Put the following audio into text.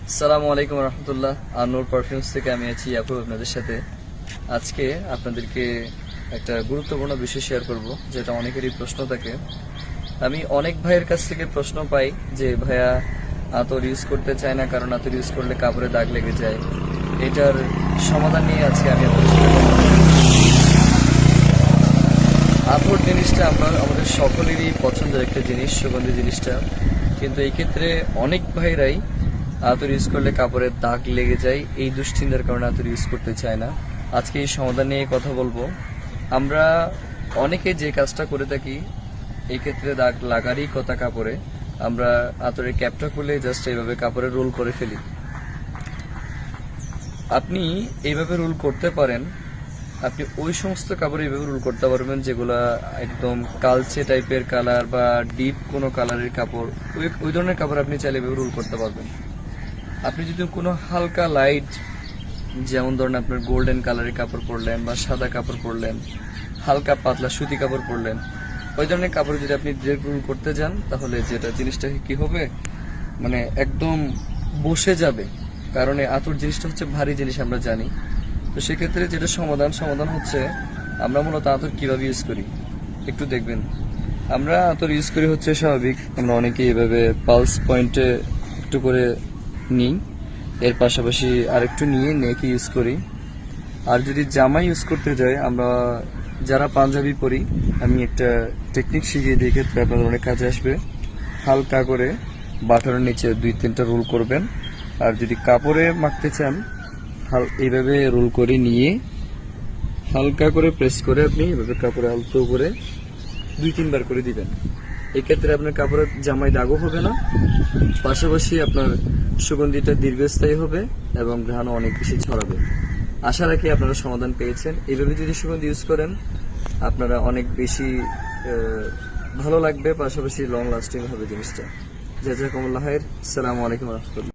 আসসালামু আলাইকুম রহমতুল্লাহ। আনোর পারফিউমস থেকে আমি আছি ইয়াকুব আপনাদের সাথে। আজকে আপনাদেরকে একটা গুরুত্বপূর্ণ বিষয় শেয়ার করব, যেটা অনেকেরই প্রশ্ন থাকে। আমি অনেক ভাইয়ের কাছ থেকে প্রশ্ন পাই যে ভাইয়া আতর ইউজ করতে চায় না, কারণ আতর ইউজ করলে কাপড়ে দাগ লেগে যায়। এটার সমাধান নিয়ে আজকে আমি আপনাদের সাথে কথা বলবো। আতর জিনিসটা আমাদের সকলেরই পছন্দের একটা জিনিস, সুগন্ধি জিনিসটা। কিন্তু এই ক্ষেত্রে অনেক ভাইরাই আতর ইউজ করলে কাপড়ের দাগ লেগে যায়, এই দুশ্চিন্তার কারণে আতর ইউজ করতে চায় না। আজকে এই সমাধান নিয়ে কথা বলবো। আমরা অনেকে যে কাজটা করে থাকি, এই ক্ষেত্রে দাগ লাগারই কথা কাপড়ে, আমরা আতরের ক্যাপটা খুলে জাস্ট এইভাবে কাপড়ে রোল করে ফেলি। আপনি এইভাবে রোল করতে পারেন, আপনি ওই সমস্ত কাপড় এইভাবে রোল করতে পারবেন যেগুলা একদম কালচে টাইপের কালার বা ডিপ কোনো কালারের কাপড়, ওই ধরনের কাপড় আপনি চাইলে এভাবে রোল করতে পারবেন। আপনি যদি কোনো হালকা লাইট, যেমন ধরেন আপনার গোল্ডেন কালারের কাপড় পরলেন বা সাদা কাপড় পরলেন, হালকা পাতলা সুতি কাপড় পরলেন, ওই ধরনের কাপড় যদি আপনি ডিরেক্ট রোল করতে যান, তাহলে যেটা জিনিসটা কি হবে, মানে একদম বসে যাবে। কারণ আতর জিনিসটা হচ্ছে ভারী জিনিস, আমরা জানি। তো সেক্ষেত্রে যেটা সমাধান হচ্ছে, আমরা মূলত আতর কিভাবে ইউজ করি একটু দেখবেন। আমরা আতর ইউজ করি হচ্ছে স্বাভাবিক, আমরা অনেকেই এভাবে পালস পয়েন্টে একটু করে নিই, এর পাশাপাশি আরেকটু নিয়ে নেকে ইউজ করি। আর যদি জামা ইউজ করতে যাই, আমরা যারা পাঞ্জাবি পরি, আমি একটা টেকনিক শিখিয়ে দিই, ক্ষেত্রে আপনাদের অনেক কাজে আসবে। হালকা করে বাটারের নিচে 2-3টা রোল করবেন। আর যদি কাপড়ে মাখতে চান, এইভাবে রোল করে নিয়ে হালকা করে প্রেস করে আপনি এভাবে কাপড়ে আলতো করে 2-3 বার করে দিবেন। এক্ষেত্রে আপনার কাপড়ের জামায় দাগও হবে না, পাশাপাশি আপনার সুগন্ধিটা দীর্ঘস্থায়ী হবে এবং ঘ্রাণও অনেক বেশি ছড়াবে। আশা রাখি আপনারা সমাধান পেয়েছেন। এইভাবে যদি সুগন্ধি ইউজ করেন, আপনারা অনেক বেশি ভালো লাগবে, পাশাপাশি লং লাস্টিং হবে জিনিসটা। জাযাকুমুল্লাহ খাইর। আসসালামু আলাইকুম রহমতুল্লাহ।